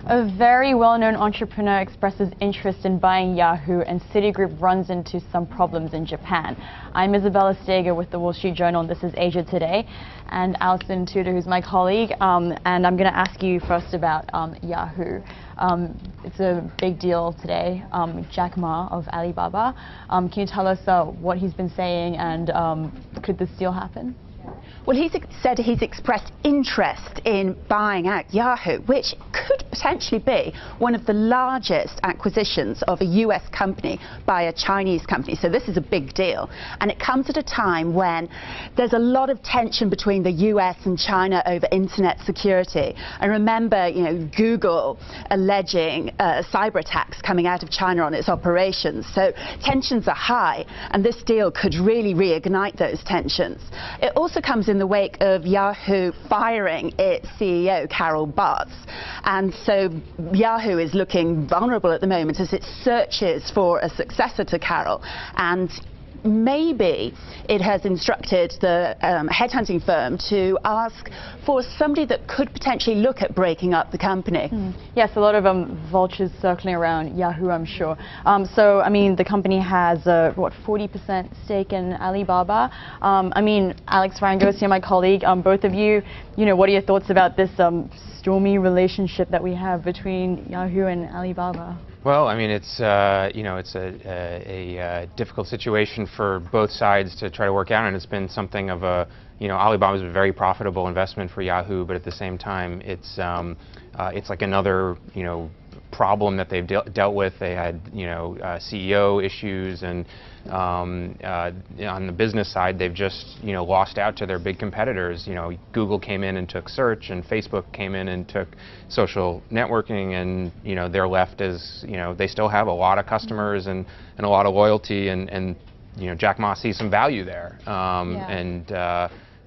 A very well-known entrepreneur expresses interest in buying Yahoo, and Citigroup runs into some problems in Japan. I'm Isabella Steger with the Wall Street Journal, and this is Asia Today. And Alison Tudor, who's my colleague, and I'm going to ask you first about Yahoo. It's a big deal today. Jack Ma of Alibaba. Can you tell us what he's been saying, and could this deal happen? Well, he's said he's expressed interest in buying out Yahoo, which could potentially be one of the largest acquisitions of a US company by a Chinese company. So this is a big deal. And it comes at a time when there's a lot of tension between the US and China over internet security. And remember, Google alleging cyber attacks coming out of China on its operations. So tensions are high, and this deal could really reignite those tensions. It also comes in the wake of Yahoo firing its CEO, Carol Bartz. And so Yahoo is looking vulnerable at the moment as it searches for a successor to Carol. And maybe it has instructed the headhunting firm to ask for somebody that could potentially look at breaking up the company. Yes, a lot of vultures circling around Yahoo, I'm sure. So, I mean, the company has, 40% stake in Alibaba. I mean, Alex Frangos, my colleague, both of you, what are your thoughts about this stormy relationship that we have between Yahoo and Alibaba? Well, I mean, it's it's a difficult situation for both sides to try to work out, and it's been something of a Alibaba is a very profitable investment for Yahoo, but at the same time, it's like another problem that they've dealt with. They had CEO issues, and on the business side, they've just lost out to their big competitors. Google came in and took search, and Facebook came in and took social networking, and they're left as they still have a lot of customers and a lot of loyalty, and Jack Ma sees some value there,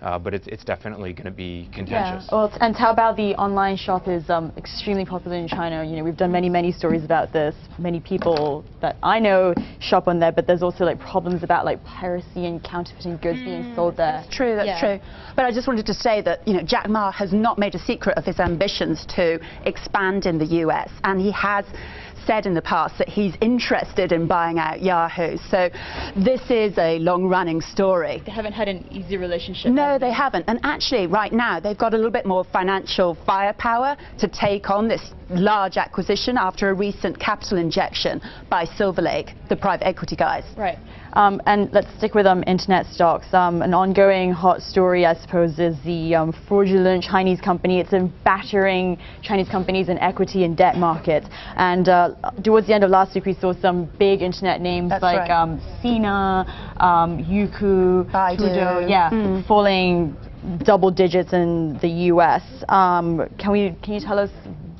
but it's definitely going to be contentious. Yeah. Well, and how about the online shop is extremely popular in China. We've done many stories about this. Many people that I know shop on there, but there's also problems about piracy and counterfeiting goods being sold there. That's true. That's true. But I just wanted to say that Jack Ma has not made a secret of his ambitions to expand in the US, and he has said in the past that he's interested in buying out Yahoo. So this is a long-running story. They haven't had an easy relationship. No, they haven't. And actually, right now, they've got a little bit more financial firepower to take on this large acquisition after a recent capital injection by Silver Lake, the private equity guys. Right. And let's stick with internet stocks. An ongoing hot story, I suppose, is the fraudulent Chinese company. It's battering Chinese companies in equity and debt markets. And towards the end of last week, we saw some big internet names Sina, Youku, Tudor, falling double digits in the U.S. Can you tell us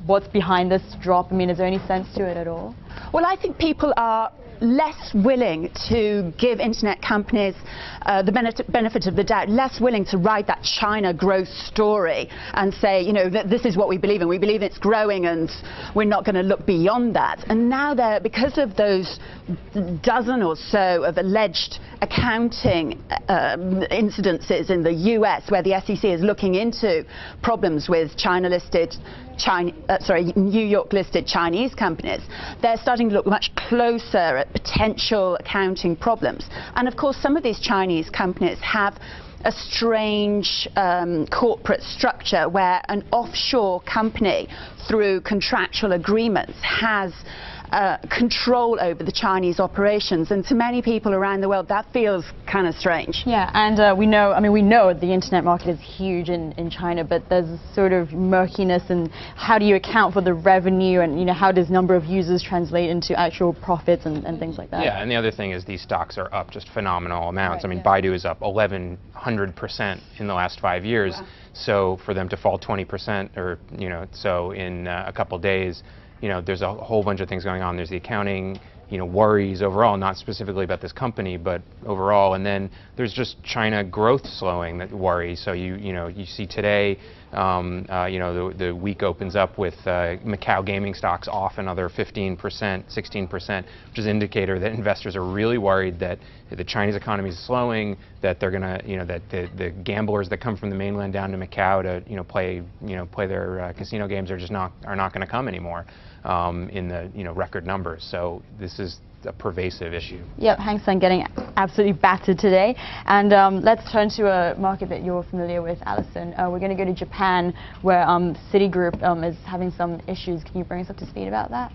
what's behind this drop? I mean, is there any sense to it at all? Well, I think people are less willing to give internet companies the benefit of the doubt, less willing to ride that China growth story and say, that this is what we believe in. We believe it's growing and we're not going to look beyond that. And now because of those dozen or so of alleged accounting incidences in the US where the SEC is looking into problems with New York-listed Chinese companies, they're starting to look much closer at potential accounting problems. And of course, some of these Chinese companies have a strange corporate structure where an offshore company, through contractual agreements, has control over the Chinese operations, and to many people around the world that feels kind of strange. Yeah, and we know the internet market is huge in China, but there's a sort of murkiness, and how do you account for the revenue, and how does number of users translate into actual profits and things like that? Yeah, and the other thing is these stocks are up just phenomenal amounts. Right, I mean, Baidu is up 1,100% in the last 5 years. Wow. So for them to fall 20%, or so in a couple days, there's a whole bunch of things going on. There's the accounting, worries overall, not specifically about this company, but overall. And then there's just China growth slowing that worries. So you see today, the week opens up with Macau gaming stocks off another 15%, 16%, which is an indicator that investors are really worried that the Chinese economy is slowing, that they're going to, that the gamblers that come from the mainland down to Macau to, play their casino games are not going to come anymore in the, record numbers. So this is a pervasive issue. Yep, Hang Seng getting absolutely battered today. And let's turn to a market that you're familiar with, Alison. We're going to go to Japan, where Citigroup is having some issues. Can you bring us up to speed about that?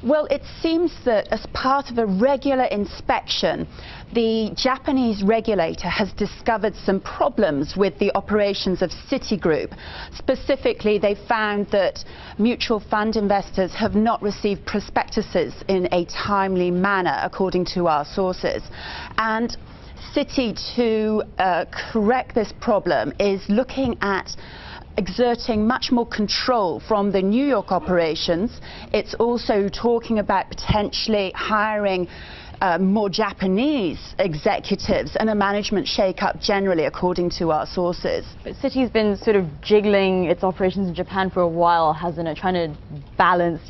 Well, it seems that as part of a regular inspection, the Japanese regulator has discovered some problems with the operations of Citigroup. Specifically, they found that mutual fund investors have not received prospectuses in a timely manner, according to our sources. And Citi, to correct this problem, is looking at exerting much more control from the New York operations. It's also talking about potentially hiring more Japanese executives and a management shake-up generally, according to our sources. But Citi's been sort of jiggling its operations in Japan for a while, hasn't it? Trying to balance,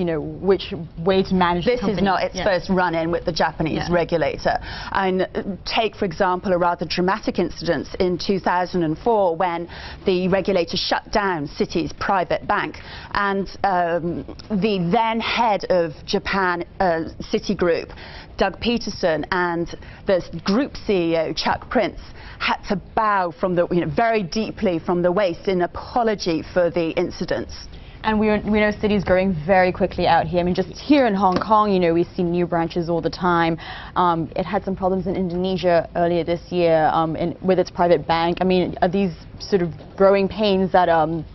which way to manage the company. This is not its first run-in with the Japanese regulator. And take, for example, a rather dramatic incident in 2004 when the regulator shut down Citi's private bank, and the then head of Japan Citigroup, Doug Peterson, and the group CEO, Chuck Prince, had to bow from the, very deeply from the waist in apology for the incidents. And we know Citi's growing very quickly out here. I mean, just here in Hong Kong, we see new branches all the time. It had some problems in Indonesia earlier this year with its private bank. I mean, are these sort of growing pains that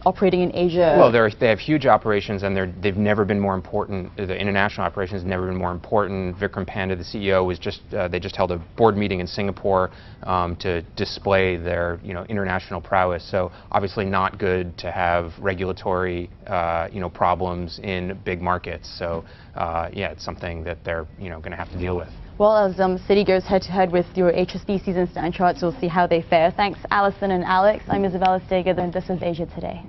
operating in Asia? Well, they have huge operations, and they've never been more important. The international operations have never been more important. Vikram Panda, the CEO, was they just held a board meeting in Singapore to display their international prowess. So obviously not good to have regulatory problems in big markets. So yeah, it's something that they're going to have to deal with. Well, as Citi goes head-to-head with your HSBCs and Standard Chartered, we'll see how they fare. Thanks, Alison and Alex. I'm Isabella Steger, and this is Asia Today.